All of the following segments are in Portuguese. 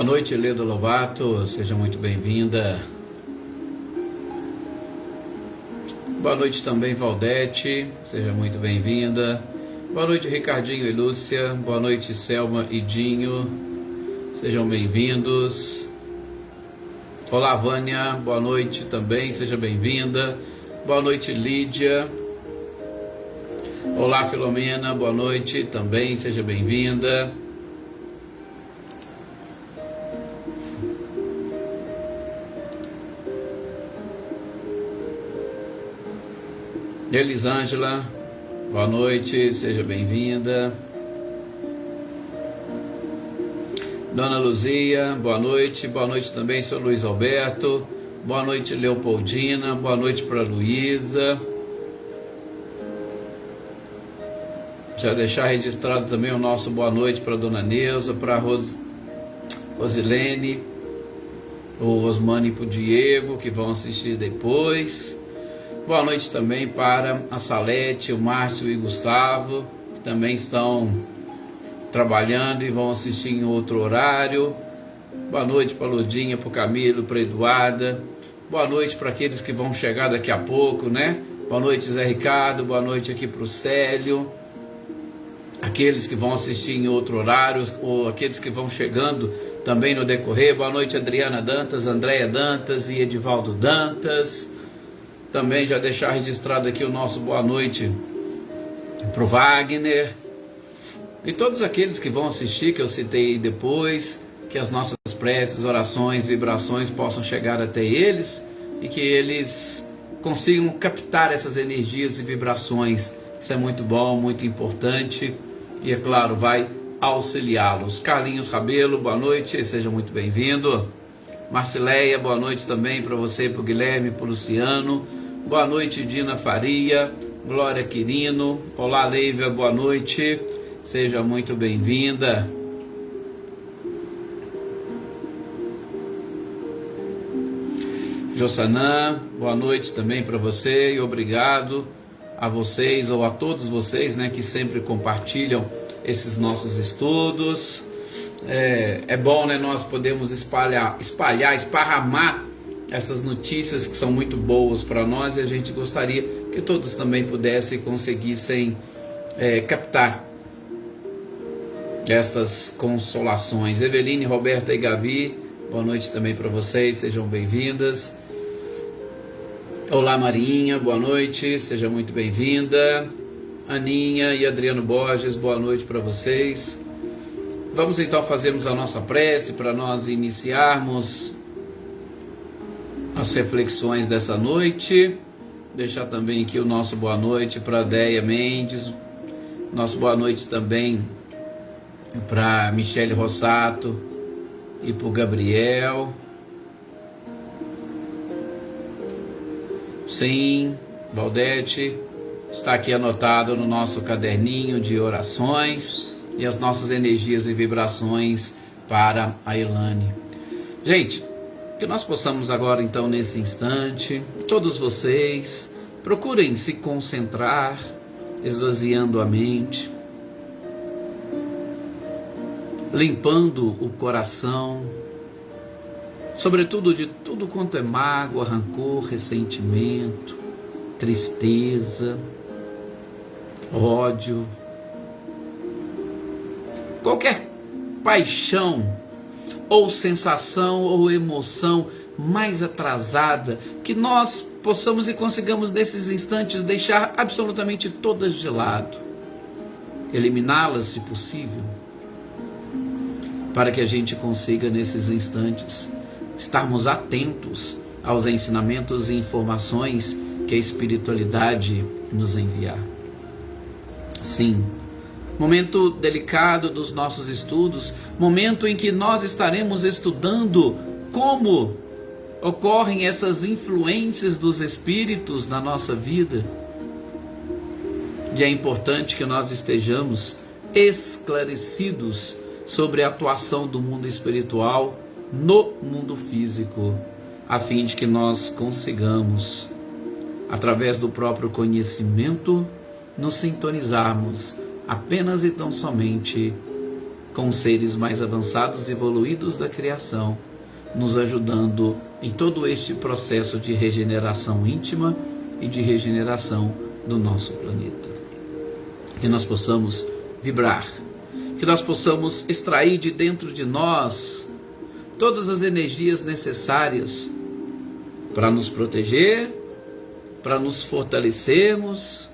Boa noite, Leda Lobato, seja muito bem-vinda. Boa noite também, Valdete, seja muito bem-vinda. Boa noite, Ricardinho e Lúcia. Boa noite, Selma e Dinho, sejam bem-vindos. Olá, Vânia, boa noite também, seja bem-vinda. Boa noite, Lídia. Olá, Filomena, boa noite também, seja bem-vinda. Elisângela, boa noite, seja bem-vinda. Dona Luzia, boa noite também, seu Luiz Alberto. Boa noite, Leopoldina, boa noite para Luísa. Já deixar registrado também o nosso boa noite para Dona Neuza, para Rosilene, o Osmane e para o Diego, que vão assistir depois. Boa noite também para a Salete, o Márcio e o Gustavo, que também estão trabalhando e vão assistir em outro horário. Boa noite para a Ludinha, para o Camilo, para a Eduarda. Boa noite para aqueles que vão chegar daqui a pouco, né? Boa noite, Zé Ricardo. Boa noite aqui para o Célio. Aqueles que vão assistir em outro horário, ou aqueles que vão chegando também no decorrer. Boa noite, Adriana Dantas, Andréia Dantas e Edivaldo Dantas. Também já deixar registrado aqui o nosso boa noite para o Wagner. E todos aqueles que vão assistir, que eu citei depois, que as nossas preces, orações, vibrações possam chegar até eles e que eles consigam captar essas energias e vibrações. Isso é muito bom, muito importante e, é claro, vai auxiliá-los. Carlinhos Rabelo, boa noite, seja muito bem-vindo. Marcileia, boa noite também para você, para o Guilherme, para o Luciano. Boa noite, Dina Faria. Glória Quirino. Olá, Leívia, boa noite. Seja muito bem-vinda. Jossanã, boa noite também para você e obrigado a vocês ou a todos vocês, né, que sempre compartilham esses nossos estudos. É bom, né, nós podemos esparramar essas notícias que são muito boas para nós e a gente gostaria que todos também pudessem e conseguissem captar estas consolações. Eveline, Roberta e Gavi, boa noite também para vocês, sejam bem-vindas. Olá, Marinha, boa noite, seja muito bem-vinda. Aninha e Adriano Borges, boa noite para vocês. Vamos então fazermos a nossa prece para nós iniciarmos as reflexões dessa noite. Deixar também aqui o nosso boa noite para a Deia Mendes, nosso boa noite também para Michele Rossato e para o Gabriel. Sim, Valdete, está aqui anotado no nosso caderninho de orações e as nossas energias e vibrações para a Elane. Gente, que nós possamos agora então nesse instante, todos vocês, procurem se concentrar, esvaziando a mente, limpando o coração, sobretudo de tudo quanto é mágoa, rancor, ressentimento, tristeza, ódio, qualquer paixão ou sensação ou emoção mais atrasada, que nós possamos e consigamos nesses instantes deixar absolutamente todas de lado, eliminá-las se possível, para que a gente consiga nesses instantes estarmos atentos aos ensinamentos e informações que a espiritualidade nos enviar. Sim, momento delicado dos nossos estudos, momento em que nós estaremos estudando como ocorrem essas influências dos espíritos na nossa vida. E é importante que nós estejamos esclarecidos sobre a atuação do mundo espiritual no mundo físico, a fim de que nós consigamos, através do próprio conhecimento, nos sintonizarmos apenas e tão somente com os seres mais avançados e evoluídos da criação, nos ajudando em todo este processo de regeneração íntima e de regeneração do nosso planeta. Que nós possamos vibrar, que nós possamos extrair de dentro de nós todas as energias necessárias para nos proteger, para nos fortalecermos,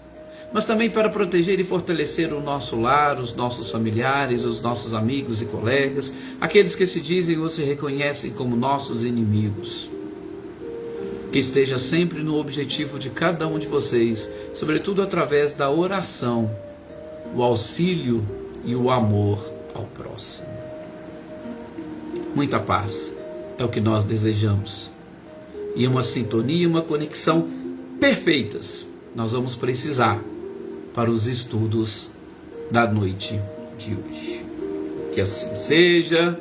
mas também para proteger e fortalecer o nosso lar, os nossos familiares, os nossos amigos e colegas, aqueles que se dizem ou se reconhecem como nossos inimigos. Que esteja sempre no objetivo de cada um de vocês, sobretudo através da oração, o auxílio e o amor ao próximo. Muita paz é o que nós desejamos. E uma sintonia, uma conexão perfeitas nós vamos precisar para os estudos da noite de hoje. Que assim seja,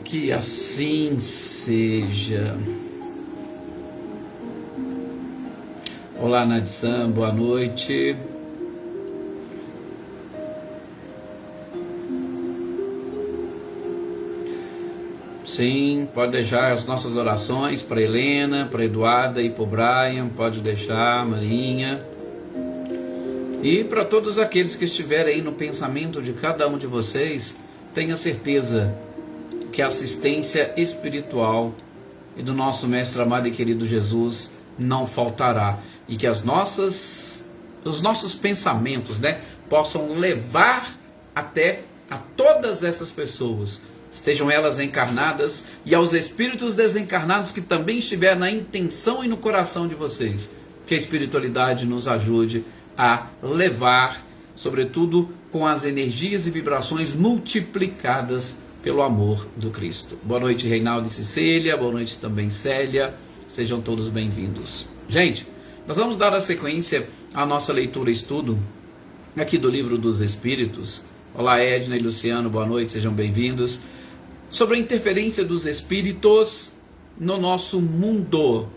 que assim seja. Olá, Nadsan, boa noite. Sim, pode deixar as nossas orações para Helena, para Eduarda e para o Brian, pode deixar, Marinha. E para todos aqueles que estiverem aí no pensamento de cada um de vocês, tenha certeza que a assistência espiritual e do nosso Mestre amado e querido Jesus não faltará. E que os nossos pensamentos, possam levar até a todas essas pessoas, estejam elas encarnadas, e aos espíritos desencarnados que também estiver na intenção e no coração de vocês, que a espiritualidade nos ajude a levar, sobretudo com as energias e vibrações multiplicadas pelo amor do Cristo. Boa noite, Reinaldo e Cecília, boa noite também, Célia, sejam todos bem-vindos. Gente, nós vamos dar a sequência à nossa leitura e estudo aqui do Livro dos Espíritos. Olá, Edna e Luciano, boa noite, sejam bem-vindos. Sobre a interferência dos espíritos no nosso mundo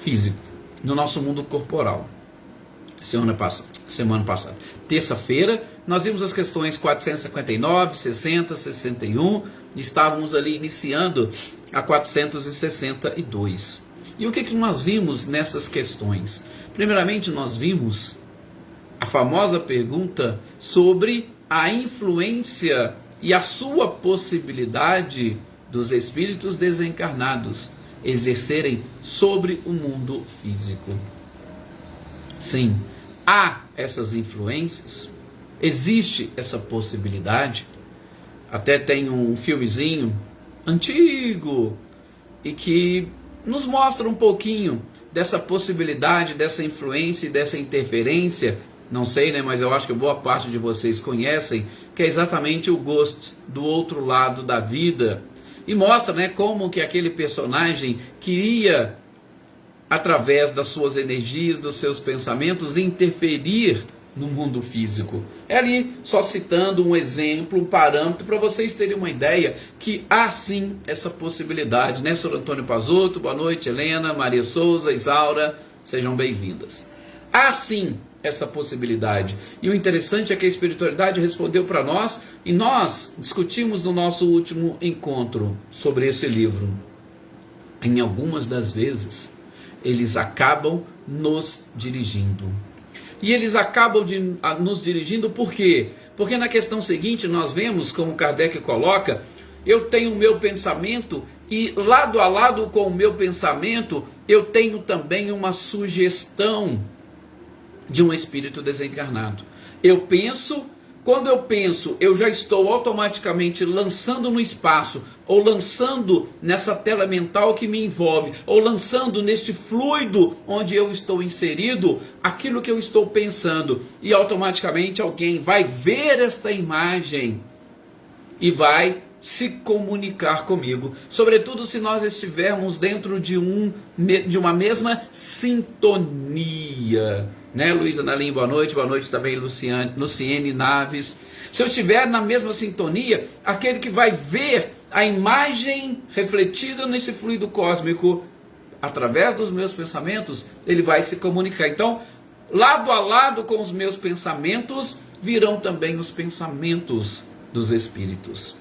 físico, no nosso mundo corporal. Semana passada, terça-feira, nós vimos as questões 459, 60, 61, e estávamos ali iniciando a 462. E o que nós vimos nessas questões? Primeiramente, nós vimos a famosa pergunta sobre a influência e a sua possibilidade dos espíritos desencarnados exercerem sobre o mundo físico. Sim, há essas influências, existe essa possibilidade. Até tem um filmezinho antigo e que nos mostra um pouquinho dessa possibilidade, dessa influência e dessa interferência. Não sei, mas eu acho que boa parte de vocês conhecem, que é exatamente o Ghost, do outro lado da vida. E mostra, como que aquele personagem queria, através das suas energias, dos seus pensamentos, interferir no mundo físico. É ali, só citando um exemplo, um parâmetro, para vocês terem uma ideia que há sim essa possibilidade, Sr. Antônio Pazotto, boa noite, Helena, Maria Souza, Isaura, sejam bem-vindas. Há sim essa possibilidade. E o interessante é que a espiritualidade respondeu para nós, e nós discutimos no nosso último encontro sobre esse livro. Em algumas das vezes, eles acabam nos dirigindo. E eles acabam nos dirigindo por quê? Porque na questão seguinte nós vemos, como Kardec coloca, eu tenho o meu pensamento e lado a lado com o meu pensamento eu tenho também uma sugestão de um espírito desencarnado. Eu penso, quando eu penso, eu já estou automaticamente lançando no espaço, ou lançando nessa tela mental que me envolve, ou lançando neste fluido onde eu estou inserido, aquilo que eu estou pensando, e automaticamente alguém vai ver esta imagem e vai se comunicar comigo, sobretudo se nós estivermos dentro de uma mesma sintonia. Luísa Nalim, boa noite também, Luciene Naves. Se eu estiver na mesma sintonia, aquele que vai ver a imagem refletida nesse fluido cósmico, através dos meus pensamentos, ele vai se comunicar. Então, lado a lado com os meus pensamentos, virão também os pensamentos dos espíritos.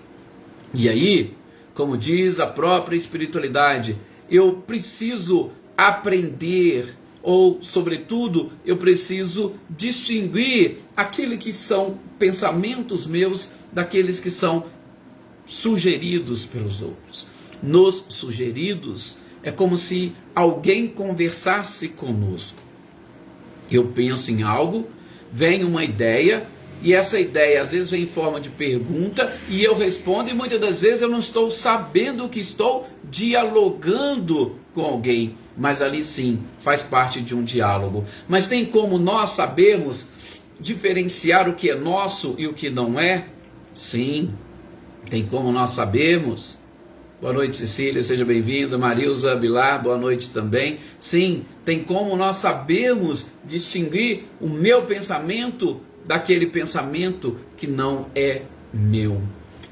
E aí, como diz a própria espiritualidade, eu preciso aprender, ou, sobretudo, eu preciso distinguir aquilo que são pensamentos meus daqueles que são sugeridos pelos outros. Nos sugeridos, é como se alguém conversasse conosco. Eu penso em algo, vem uma ideia, e essa ideia às vezes vem em forma de pergunta, e eu respondo, e muitas das vezes eu não estou sabendo que estou dialogando com alguém, mas ali sim, faz parte de um diálogo. Mas tem como nós sabermos diferenciar o que é nosso e o que não é? Sim, tem como nós sabermos. Boa noite, Cecília, seja bem-vinda. Marilza Bilar, boa noite também. Sim, tem como nós sabermos distinguir o meu pensamento daquele pensamento que não é meu.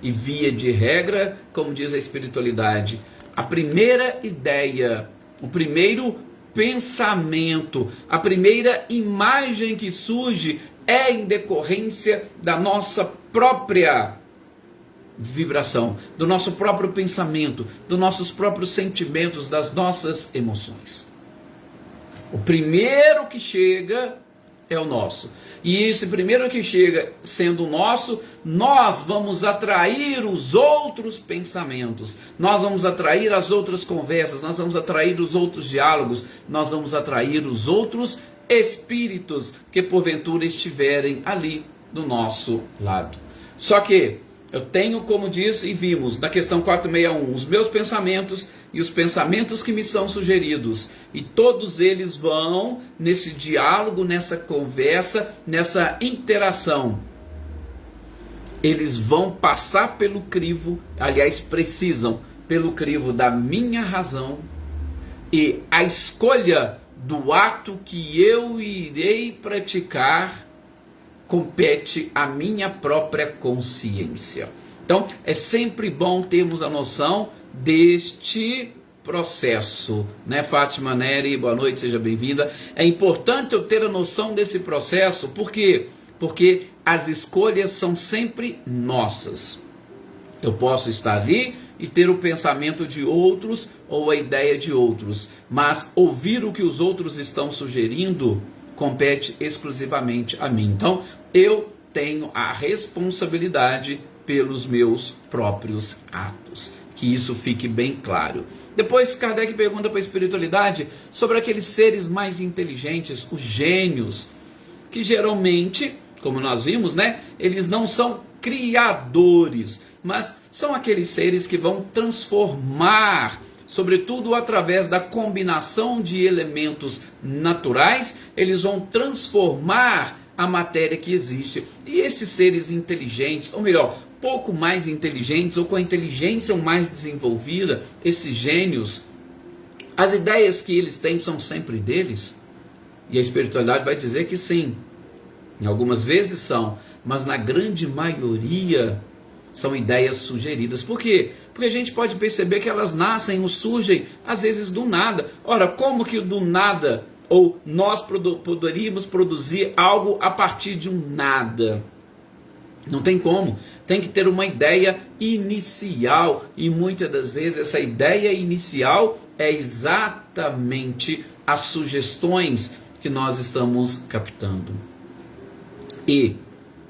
E via de regra, como diz a espiritualidade, a primeira ideia, o primeiro pensamento, a primeira imagem que surge é em decorrência da nossa própria vibração, do nosso próprio pensamento, dos nossos próprios sentimentos, das nossas emoções. O primeiro que chega é o nosso. E esse primeiro que chega sendo o nosso, nós vamos atrair os outros pensamentos, nós vamos atrair as outras conversas, nós vamos atrair os outros diálogos, nós vamos atrair os outros espíritos que porventura estiverem ali do nosso lado. Só que eu tenho, como diz e vimos na questão 461, os meus pensamentos e os pensamentos que me são sugeridos. E todos eles vão nesse diálogo, nessa conversa, nessa interação. Eles vão passar pelo crivo, aliás, precisam, pelo crivo da minha razão. E a escolha do ato que eu irei praticar compete à minha própria consciência. Então, é sempre bom termos a noção deste processo, né? Fátima Neri, boa noite, seja bem-vinda. É importante eu ter a noção desse processo, por quê? Porque as escolhas são sempre nossas. Eu posso estar ali e ter o pensamento de outros ou a ideia de outros, mas ouvir o que os outros estão sugerindo compete exclusivamente a mim. Então, eu tenho a responsabilidade pelos meus próprios atos. Que isso fique bem claro. Depois, Kardec pergunta para a espiritualidade sobre aqueles seres mais inteligentes, os gênios, que geralmente, como nós vimos, né, eles não são criadores, mas são aqueles seres que vão transformar, sobretudo através da combinação de elementos naturais, eles vão transformar a matéria que existe. E esses seres inteligentes, ou melhor, pouco mais inteligentes, ou com a inteligência mais desenvolvida, esses gênios, as ideias que eles têm são sempre deles? E a espiritualidade vai dizer que sim. Em algumas vezes são, mas na grande maioria são ideias sugeridas. Por quê? Porque a gente pode perceber que elas nascem ou surgem, às vezes, do nada. Ora, como que do nada, ou nós poderíamos produzir algo a partir de um nada? Não tem como. Tem que ter uma ideia inicial. E muitas das vezes essa ideia inicial é exatamente as sugestões que nós estamos captando. E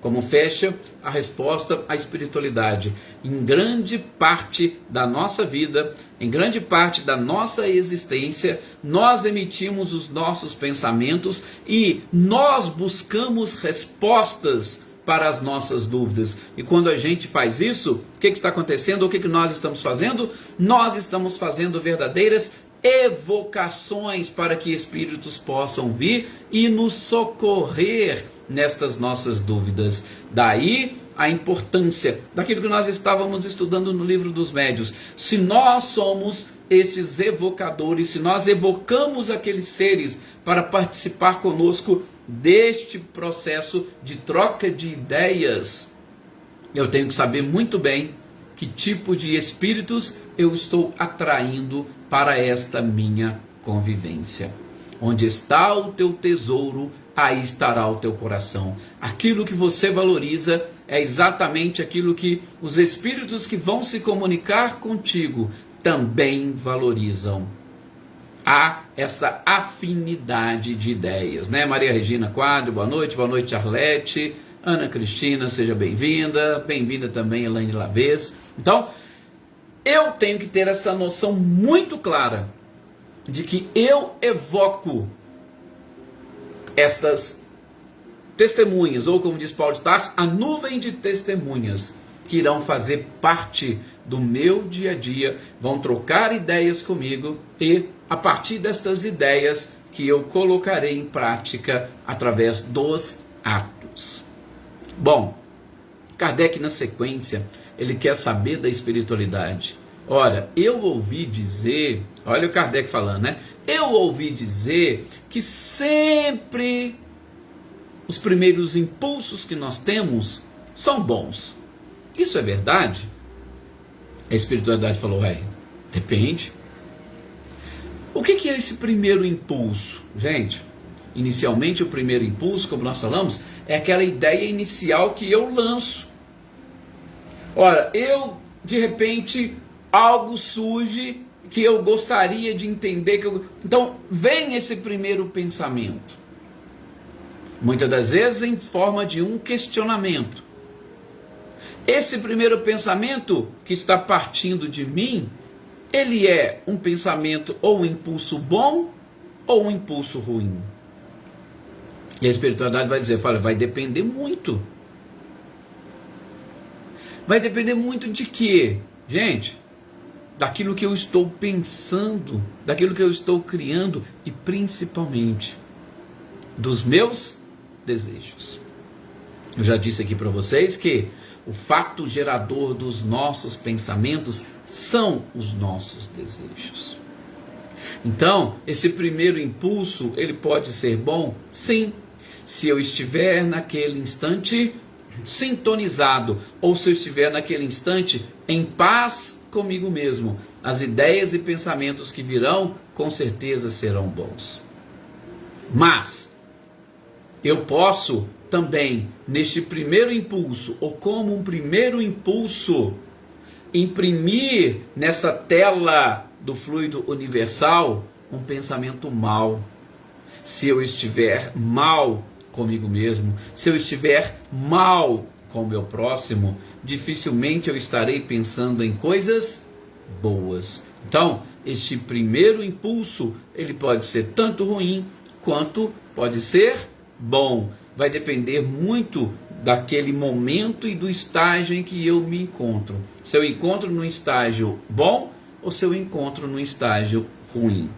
como fecha a resposta à espiritualidade, em grande parte da nossa vida, em grande parte da nossa existência, nós emitimos os nossos pensamentos e nós buscamos respostas para as nossas dúvidas. E quando a gente faz isso, o que está acontecendo? O que nós estamos fazendo? Nós estamos fazendo verdadeiras evocações para que espíritos possam vir e nos socorrer nestas nossas dúvidas. Daí a importância daquilo que nós estávamos estudando no livro dos médiuns. Se nós somos estes evocadores, se nós evocamos aqueles seres para participar conosco deste processo de troca de ideias, eu tenho que saber muito bem que tipo de espíritos eu estou atraindo para esta minha convivência. Onde está o teu tesouro, aí estará o teu coração. Aquilo que você valoriza é exatamente aquilo que os espíritos que vão se comunicar contigo também valorizam. Há essa afinidade de ideias, né? Maria Regina Quadro, boa noite Arlete, Ana Cristina, seja bem-vinda, bem-vinda também Elaine Lavez. Então, eu tenho que ter essa noção muito clara de que eu evoco estas testemunhas, ou como diz Paulo de Tarso, a nuvem de testemunhas que irão fazer parte do meu dia a dia, vão trocar ideias comigo e a partir destas ideias que eu colocarei em prática através dos atos. Bom, Kardec na sequência, ele quer saber da espiritualidade. Ora, eu ouvi dizer, olha o Kardec falando, né? Eu ouvi dizer que sempre os primeiros impulsos que nós temos são bons. Isso é verdade? A espiritualidade falou, depende. O que é esse primeiro impulso? Gente, inicialmente o primeiro impulso, como nós falamos, é aquela ideia inicial que eu lanço. Ora, de repente, algo surge que eu gostaria de entender. Então, vem esse primeiro pensamento. Muitas das vezes em forma de um questionamento. Esse primeiro pensamento que está partindo de mim, ele é um pensamento ou um impulso bom ou um impulso ruim. E a espiritualidade vai dizer, vai depender muito. Vai depender muito de quê? Gente, daquilo que eu estou pensando, daquilo que eu estou criando e principalmente dos meus desejos. Eu já disse aqui para vocês que o fato gerador dos nossos pensamentos são os nossos desejos. Então, esse primeiro impulso, ele pode ser bom? Sim. Se eu estiver naquele instante sintonizado, ou se eu estiver naquele instante em paz comigo mesmo, as ideias e pensamentos que virão, com certeza serão bons. Mas eu posso também, neste primeiro impulso, ou como um primeiro impulso, imprimir nessa tela do fluido universal um pensamento mau. Se eu estiver mal comigo mesmo, se eu estiver mal com o meu próximo, dificilmente eu estarei pensando em coisas boas. Então, este primeiro impulso, ele pode ser tanto ruim, quanto pode ser bom. Vai depender muito daquele momento e do estágio em que eu me encontro. Se eu encontro num estágio bom ou se eu encontro num estágio ruim.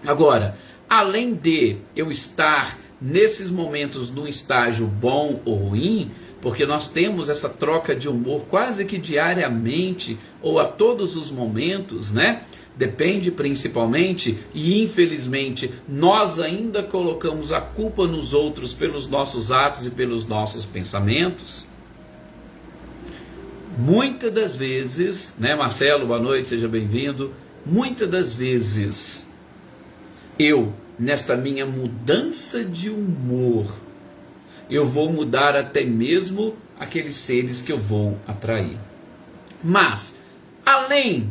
Agora, além de eu estar nesses momentos num estágio bom ou ruim, porque nós temos essa troca de humor quase que diariamente ou a todos os momentos, né? Depende principalmente, e infelizmente nós ainda colocamos a culpa nos outros pelos nossos atos e pelos nossos pensamentos. Muitas das vezes, né, Marcelo, boa noite, seja bem-vindo. Muitas das vezes eu, nesta minha mudança de humor, eu vou mudar até mesmo aqueles seres que eu vou atrair. Mas, além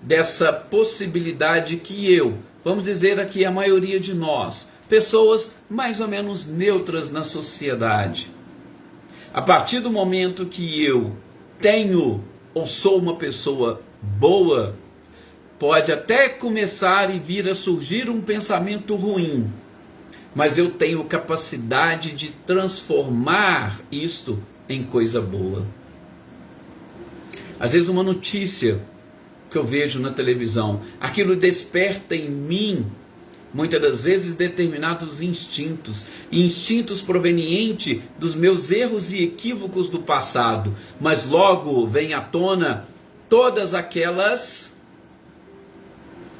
dessa possibilidade que vamos dizer aqui a maioria de nós, pessoas mais ou menos neutras na sociedade, a partir do momento que eu tenho ou sou uma pessoa boa, pode até começar e vir a surgir um pensamento ruim, mas eu tenho capacidade de transformar isto em coisa boa. Às vezes uma notícia que eu vejo na televisão, aquilo desperta em mim, muitas das vezes, determinados instintos provenientes dos meus erros e equívocos do passado, mas logo vem à tona todas aquelas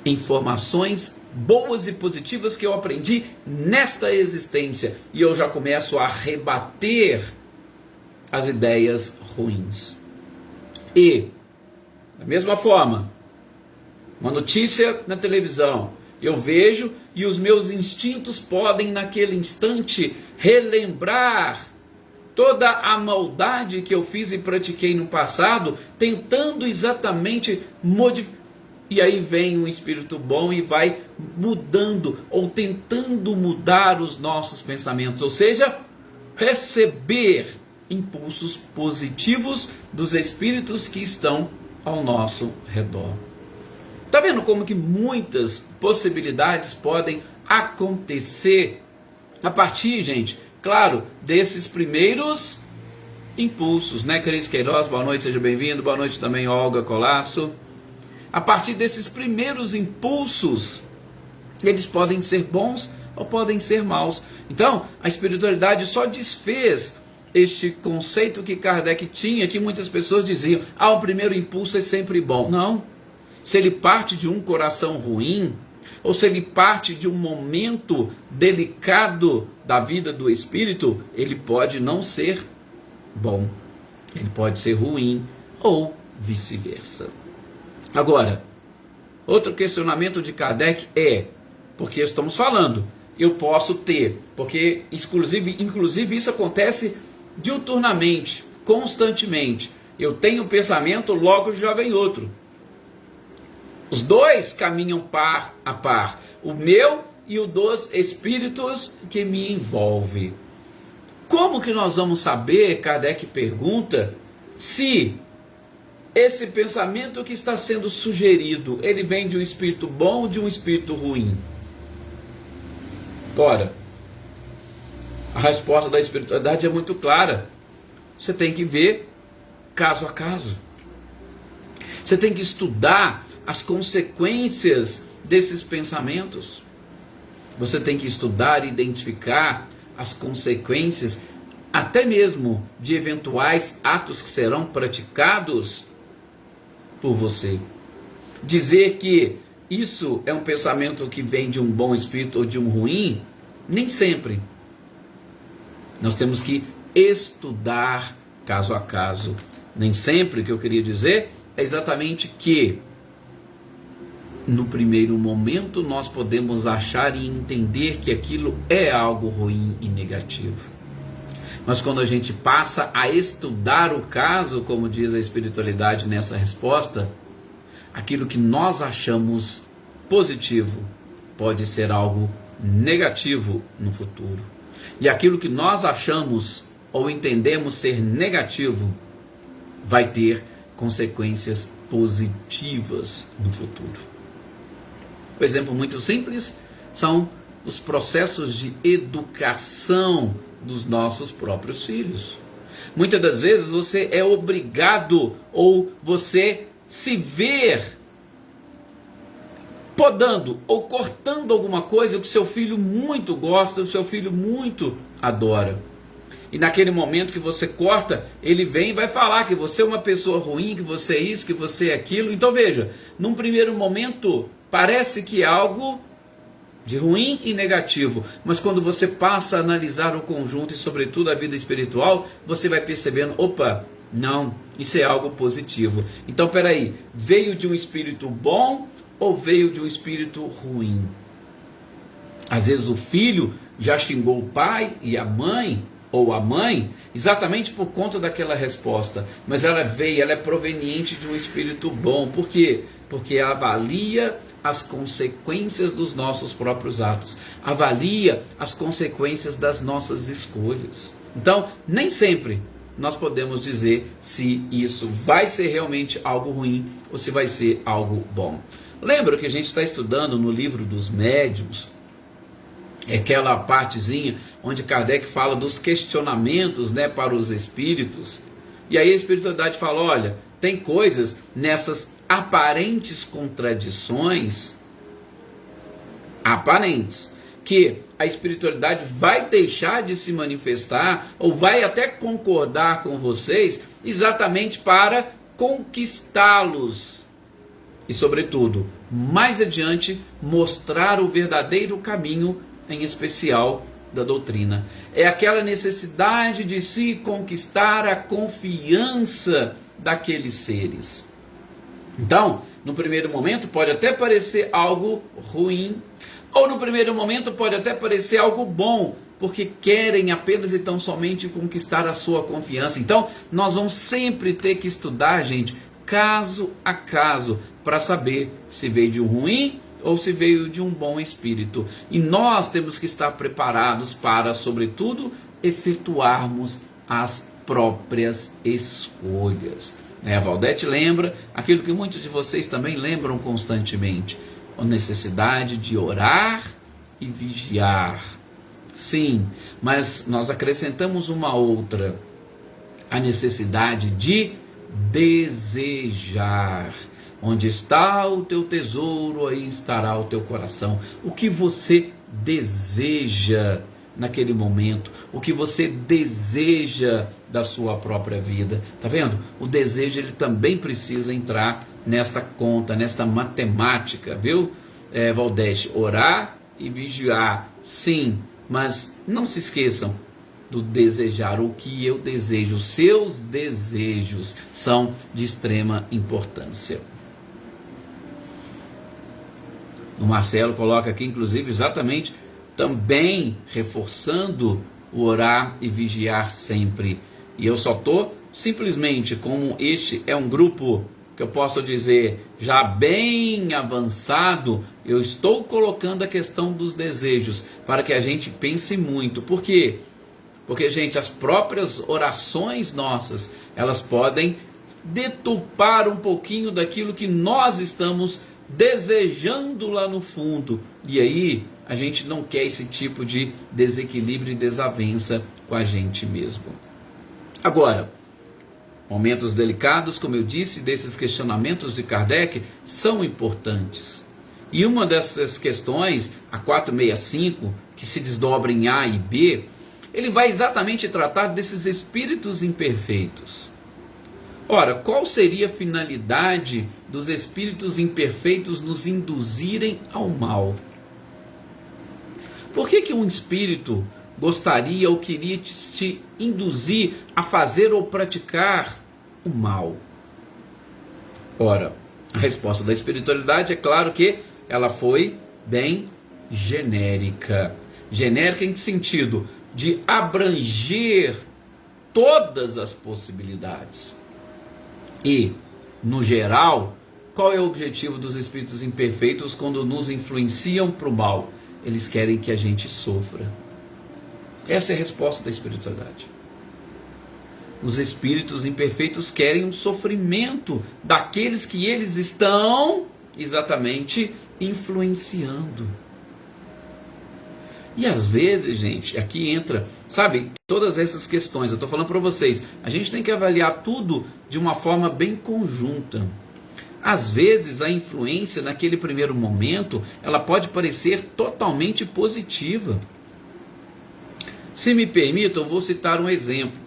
informações boas e positivas que eu aprendi nesta existência, e eu já começo a rebater as ideias ruins. E da mesma forma, uma notícia na televisão Eu vejo e os meus instintos podem naquele instante relembrar toda a maldade que eu fiz e pratiquei no passado, tentando exatamente modificar. E aí vem um espírito bom e vai mudando ou tentando mudar os nossos pensamentos, ou seja, receber impulsos positivos dos espíritos que estão ao nosso redor. Está vendo como que muitas possibilidades podem acontecer a partir, gente, claro, desses primeiros impulsos, né? Cris Queiroz, boa noite, seja bem-vindo. Boa noite também, Olga Colasso. A partir desses primeiros impulsos, eles podem ser bons ou podem ser maus. Então, a espiritualidade só desfez este conceito que Kardec tinha, que muitas pessoas diziam, o primeiro impulso é sempre bom. Não. Se ele parte de um coração ruim, ou se ele parte de um momento delicado da vida do espírito, ele pode não ser bom, ele pode ser ruim, ou vice-versa. Agora, outro questionamento de Kardec é, porque estamos falando, eu posso ter, porque inclusive isso acontece diuturnamente, constantemente. Eu tenho um pensamento, logo já vem outro. Os dois caminham par a par, o meu e o dos espíritos que me envolve. Como que nós vamos saber, Kardec pergunta, se esse pensamento que está sendo sugerido, ele vem de um espírito bom ou de um espírito ruim? Ora, a resposta da espiritualidade é muito clara. Você tem que ver caso a caso. Você tem que estudar as consequências desses pensamentos. Você tem que estudar e identificar as consequências, até mesmo de eventuais atos que serão praticados por você. Dizer que isso é um pensamento que vem de um bom espírito ou de um ruim, nem sempre. Nós temos que estudar caso a caso. Nem sempre, o que eu queria dizer é exatamente que no primeiro momento nós podemos achar e entender que aquilo é algo ruim e negativo. Mas quando a gente passa a estudar o caso, como diz a espiritualidade nessa resposta, aquilo que nós achamos positivo pode ser algo negativo no futuro. E aquilo que nós achamos ou entendemos ser negativo vai ter consequências positivas no futuro. Um exemplo muito simples são os processos de educação dos nossos próprios filhos. Muitas das vezes você é obrigado ou você se ver podando ou cortando alguma coisa que seu filho muito gosta, o seu filho muito adora. E naquele momento que você corta, ele vem e vai falar que você é uma pessoa ruim, que você é isso, que você é aquilo. Então veja, num primeiro momento parece que é algo de ruim e negativo, mas quando você passa a analisar o conjunto e sobretudo a vida espiritual, você vai percebendo, opa, não, isso é algo positivo. Então peraí, veio de um espírito bom ou veio de um espírito ruim? Às vezes o filho já xingou o pai e a mãe, ou a mãe, exatamente por conta daquela resposta, mas ela é proveniente de um espírito bom. Por quê? Porque avalia as consequências dos nossos próprios atos, avalia as consequências das nossas escolhas. Então, nem sempre nós podemos dizer se isso vai ser realmente algo ruim ou se vai ser algo bom. Lembra que a gente está estudando no livro dos médiuns, aquela partezinha onde Kardec fala dos questionamentos, né, para os espíritos, e aí a espiritualidade fala, olha, tem coisas nessas aparentes contradições, aparentes, que a espiritualidade vai deixar de se manifestar, ou vai até concordar com vocês, exatamente para conquistá-los, e sobretudo, mais adiante, mostrar o verdadeiro caminho, em especial da doutrina. É aquela necessidade de se conquistar a confiança daqueles seres. Então, no primeiro momento pode até parecer algo ruim, ou no primeiro momento pode até parecer algo bom, porque querem apenas e tão somente conquistar a sua confiança. Então, nós vamos sempre ter que estudar, gente, caso a caso, para saber se veio de um ruim ou se veio de um bom espírito. E nós temos que estar preparados para, sobretudo, efetuarmos as próprias escolhas. A Valdete lembra aquilo que muitos de vocês também lembram constantemente: a necessidade de orar e vigiar. Sim, mas nós acrescentamos uma outra: a necessidade de desejar. Onde está o teu tesouro, aí estará o teu coração. O que você deseja naquele momento, o que você deseja da sua própria vida. Tá vendo? O desejo, ele também precisa entrar nesta conta, nesta matemática, viu? Valdete, orar e vigiar, sim, mas não se esqueçam do desejar. O que eu desejo, os seus desejos são de extrema importância. O Marcelo coloca aqui, inclusive, exatamente, também reforçando o orar e vigiar sempre. E eu só estou simplesmente, como este é um grupo que eu posso dizer já bem avançado, eu estou colocando a questão dos desejos para que a gente pense muito. Por quê? Porque, gente, as próprias orações nossas, elas podem deturpar um pouquinho daquilo que nós estamos desejando lá no fundo. E aí a gente não quer esse tipo de desequilíbrio e desavença com a gente mesmo. Agora, momentos delicados, como eu disse, desses questionamentos de Kardec são importantes. E uma dessas questões, a 465, que se desdobra em A e B, ele vai exatamente tratar desses espíritos imperfeitos. Ora, qual seria a finalidade dos espíritos imperfeitos nos induzirem ao mal? Por que um espírito gostaria ou queria te induzir a fazer ou praticar o mal? Ora, a resposta da espiritualidade é claro que ela foi bem genérica. Genérica em que sentido? De abranger todas as possibilidades. E, no geral, qual é o objetivo dos espíritos imperfeitos quando nos influenciam para o mal? Eles querem que a gente sofra. Essa é a resposta da espiritualidade. Os espíritos imperfeitos querem um sofrimento daqueles que eles estão exatamente influenciando. E às vezes, gente, aqui entra, sabe, todas essas questões, eu estou falando para vocês, a gente tem que avaliar tudo de uma forma bem conjunta. Às vezes a influência naquele primeiro momento, ela pode parecer totalmente positiva. Se me permita, eu vou citar um exemplo.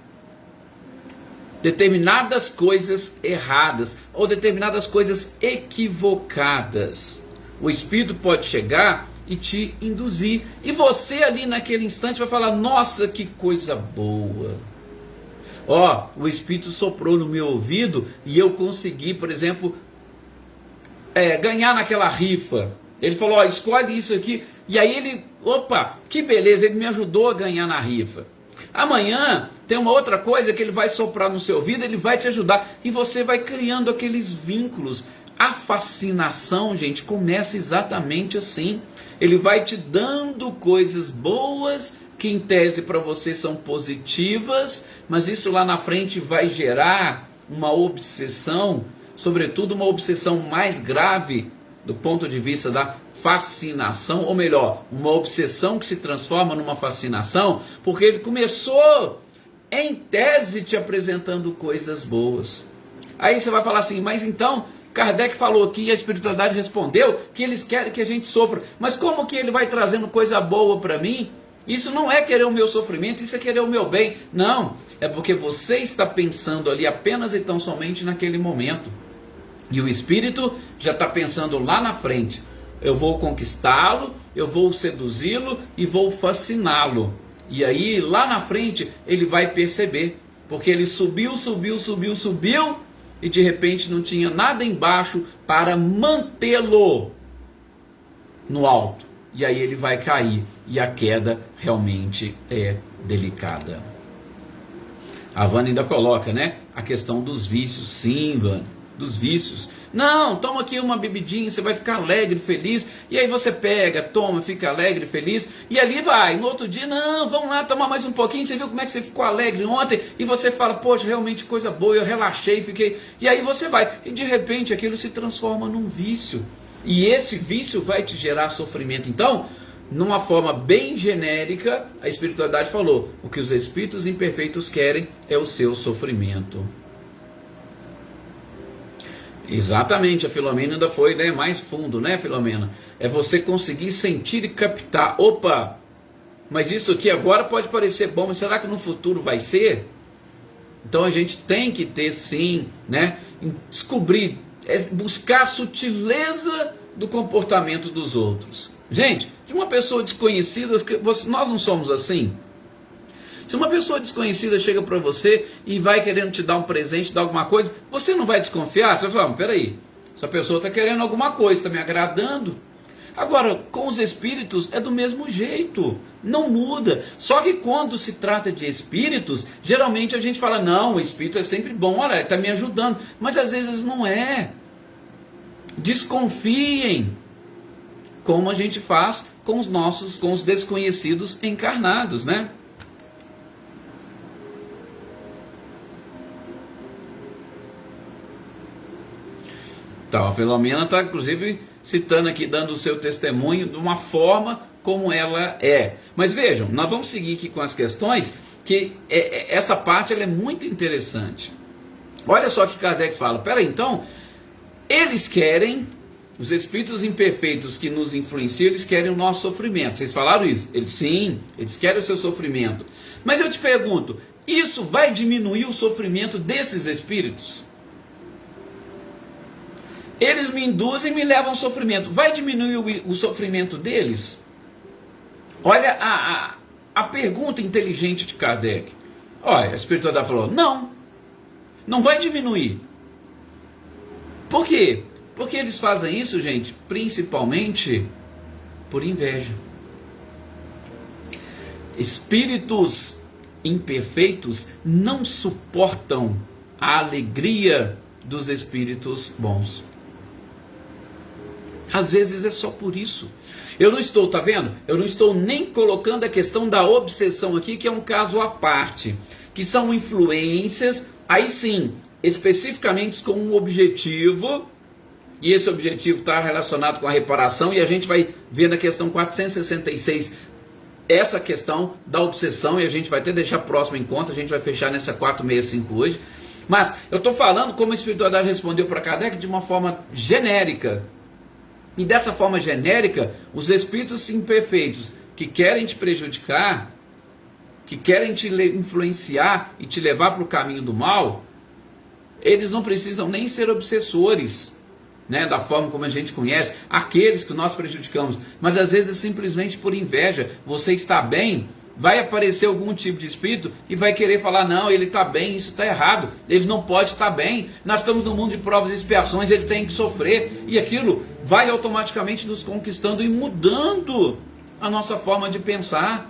Determinadas coisas erradas, ou determinadas coisas equivocadas, o espírito pode chegar e te induzir, e você ali naquele instante vai falar: nossa, que coisa boa, ó, o espírito soprou no meu ouvido e eu consegui, por exemplo, ganhar naquela rifa. Ele falou: ó, escolhe isso aqui, e aí ele, opa, que beleza, ele me ajudou a ganhar na rifa. Amanhã tem uma outra coisa que ele vai soprar no seu ouvido, ele vai te ajudar, e você vai criando aqueles vínculos. A fascinação, gente, começa exatamente assim. Ele vai te dando coisas boas, que em tese para você são positivas, mas isso lá na frente vai gerar uma obsessão, sobretudo uma obsessão mais grave do ponto de vista da fascinação, ou melhor, uma obsessão que se transforma numa fascinação, porque ele começou, em tese, te apresentando coisas boas. Aí você vai falar assim: mas então Kardec falou aqui, a espiritualidade respondeu que eles querem que a gente sofra, mas como que ele vai trazendo coisa boa para mim? Isso não é querer o meu sofrimento, isso é querer o meu bem. Não, é porque você está pensando ali apenas e tão somente naquele momento. E o espírito já está pensando lá na frente: eu vou conquistá-lo, eu vou seduzi-lo e vou fasciná-lo. E aí lá na frente ele vai perceber, porque ele subiu, e de repente não tinha nada embaixo para mantê-lo no alto. E aí ele vai cair, e a queda realmente é delicada. A Vânia ainda coloca, né, a questão dos vícios. Sim, Vânia, dos vícios. Não, toma aqui uma bebidinha, você vai ficar alegre, feliz, e aí você pega, toma, fica alegre, feliz, e ali vai, no outro dia, não, vamos lá tomar mais um pouquinho, você viu como é que você ficou alegre ontem, e você fala, poxa, realmente coisa boa, eu relaxei, fiquei, e aí você vai, e de repente aquilo se transforma num vício, e esse vício vai te gerar sofrimento. Então, numa forma bem genérica, a espiritualidade falou, o que os espíritos imperfeitos querem é o seu sofrimento. Exatamente, a Filomena ainda foi, né, mais fundo, né, Filomena? É você conseguir sentir e captar, opa, mas isso aqui agora pode parecer bom, mas será que no futuro vai ser? Então a gente tem que ter sim, né, descobrir, buscar a sutileza do comportamento dos outros. Gente, de uma pessoa desconhecida, nós não somos assim? Se uma pessoa desconhecida chega para você e vai querendo te dar um presente, dar alguma coisa, você não vai desconfiar? Você vai falar, peraí, essa pessoa está querendo alguma coisa, está me agradando. Agora, com os espíritos é do mesmo jeito, não muda. Só que quando se trata de espíritos, geralmente a gente fala, não, o espírito é sempre bom, olha, ele está me ajudando. Mas às vezes não é. Desconfiem, como a gente faz com os desconhecidos encarnados, né? Então, a Filomena está, inclusive, citando aqui, dando o seu testemunho de uma forma como ela é. Mas vejam, nós vamos seguir aqui com as questões, que essa parte ela é muito interessante. Olha só que Kardec fala, peraí, então, eles querem, os espíritos imperfeitos que nos influenciam, eles querem o nosso sofrimento. Vocês falaram isso? Sim, eles querem o seu sofrimento. Mas eu te pergunto, isso vai diminuir o sofrimento desses espíritos? Eles me induzem e me levam ao sofrimento. Vai diminuir o sofrimento deles? Olha a pergunta inteligente de Kardec. Olha, a espiritualidade falou, não vai diminuir. Por quê? Porque eles fazem isso, gente, principalmente por inveja. Espíritos imperfeitos não suportam a alegria dos espíritos bons. Às vezes é só por isso. Eu não estou, tá vendo? Eu não estou nem colocando a questão da obsessão aqui, que é um caso à parte, que são influências, aí sim, especificamente com um objetivo, e esse objetivo está relacionado com a reparação, e a gente vai ver na questão 466 essa questão da obsessão, e a gente vai até deixar próximo encontro, a gente vai fechar nessa 465 hoje. Mas eu estou falando como a espiritualidade respondeu para Kardec de uma forma genérica. E dessa forma genérica, os espíritos imperfeitos que querem te prejudicar, que querem te influenciar e te levar para o caminho do mal, eles não precisam nem ser obsessores, né, da forma como a gente conhece, aqueles que nós prejudicamos, mas às vezes simplesmente por inveja. Você está bem, vai aparecer algum tipo de espírito e vai querer falar, não, ele está bem, isso está errado, ele não pode estar bem, nós estamos no mundo de provas e expiações, ele tem que sofrer, e aquilo vai automaticamente nos conquistando e mudando a nossa forma de pensar.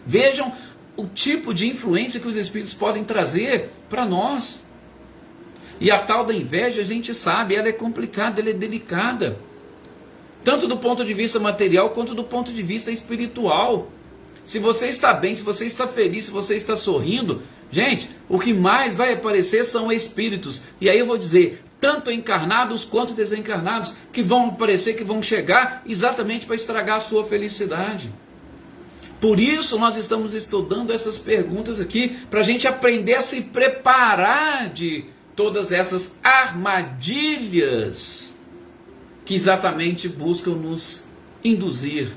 Vejam o tipo de influência que os espíritos podem trazer para nós. E a tal da inveja, a gente sabe, ela é complicada, ela é delicada, tanto do ponto de vista material quanto do ponto de vista espiritual. Se você está bem, se você está feliz, se você está sorrindo, gente, o que mais vai aparecer são espíritos. E aí eu vou dizer, tanto encarnados quanto desencarnados, que vão aparecer, que vão chegar exatamente para estragar a sua felicidade. Por isso nós estamos estudando essas perguntas aqui, para a gente aprender a se preparar de todas essas armadilhas que exatamente buscam nos induzir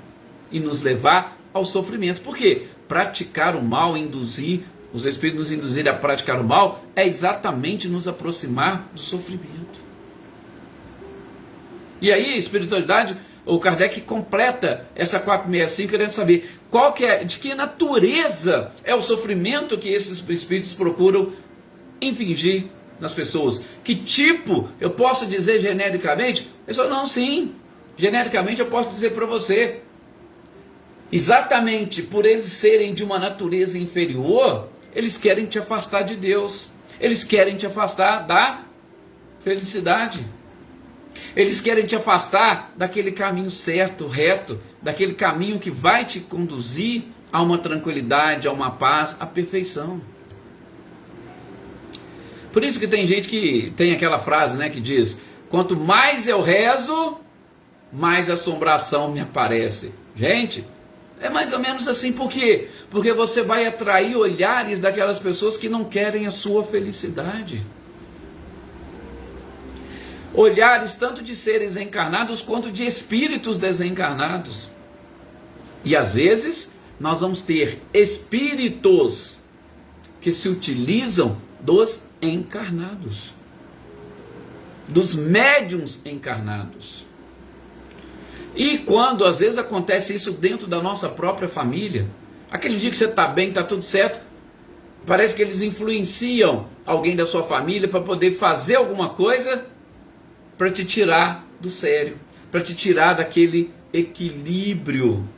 e nos levar ao sofrimento. Por quê? Praticar o mal, os espíritos nos induzirem a praticar o mal, é exatamente nos aproximar do sofrimento. E aí a espiritualidade, o Kardec completa essa 465 querendo saber de que natureza é o sofrimento que esses espíritos procuram infligir nas pessoas. Que tipo eu posso dizer genericamente? Ele falou, não, sim, genericamente eu posso dizer para você. Exatamente por eles serem de uma natureza inferior, eles querem te afastar de Deus. Eles querem te afastar da felicidade. Eles querem te afastar daquele caminho certo, reto, daquele caminho que vai te conduzir a uma tranquilidade, a uma paz, à perfeição. Por isso que tem gente que tem aquela frase, né, que diz: quanto mais eu rezo, mais assombração me aparece. Gente, é mais ou menos assim, por quê? Porque você vai atrair olhares daquelas pessoas que não querem a sua felicidade. Olhares tanto de seres encarnados quanto de espíritos desencarnados. E às vezes nós vamos ter espíritos que se utilizam dos encarnados, dos médiuns encarnados. E quando às vezes acontece isso dentro da nossa própria família, aquele dia que você está bem, está tudo certo, parece que eles influenciam alguém da sua família para poder fazer alguma coisa para te tirar do sério, para te tirar daquele equilíbrio.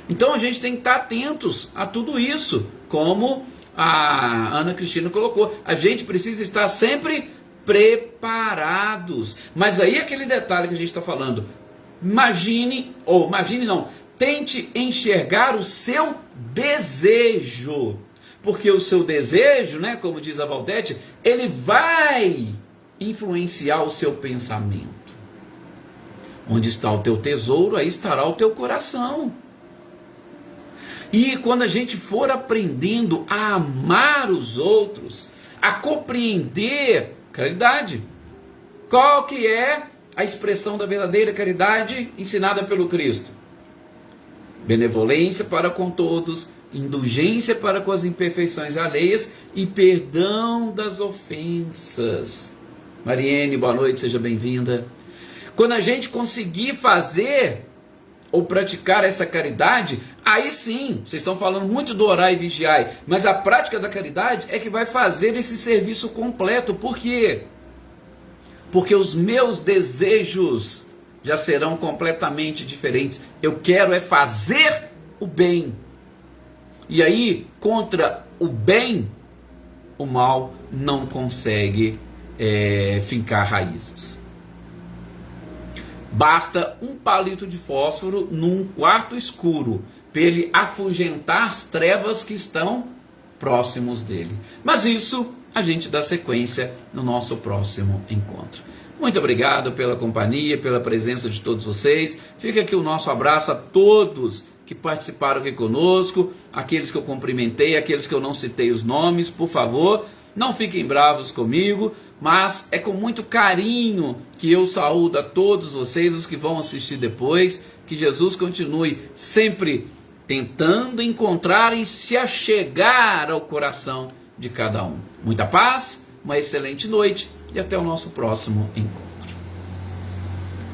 Então a gente tem que estar atentos a tudo isso, como a Ana Cristina colocou. A gente precisa estar sempre preparados. Mas aí aquele detalhe que a gente está falando, imagine não, tente enxergar o seu desejo, porque o seu desejo, né, como diz a Valdete, ele vai influenciar o seu pensamento. Onde está o teu tesouro, aí estará o teu coração. E quando a gente for aprendendo a amar os outros, a compreender caridade, qual que é a expressão da verdadeira caridade ensinada pelo Cristo? Benevolência para com todos, indulgência para com as imperfeições alheias e perdão das ofensas. Mariene, boa noite, seja bem-vinda. Quando a gente conseguir fazer ou praticar essa caridade, aí sim, vocês estão falando muito do orar e vigiar, mas a prática da caridade é que vai fazer esse serviço completo. Por quê? Porque os meus desejos já serão completamente diferentes. Eu quero é fazer o bem. E aí, contra o bem, o mal não consegue fincar raízes. Basta um palito de fósforo num quarto escuro para ele afugentar as trevas que estão próximos dele. Mas isso a gente dá sequência no nosso próximo encontro. Muito obrigado pela companhia, pela presença de todos vocês. Fica aqui o nosso abraço a todos que participaram aqui conosco, aqueles que eu cumprimentei, aqueles que eu não citei os nomes, por favor, não fiquem bravos comigo, mas é com muito carinho que eu saúdo a todos vocês, os que vão assistir depois. Que Jesus continue sempre tentando encontrar e se achegar ao coração de cada um. Muita paz, uma excelente noite e até o nosso próximo encontro.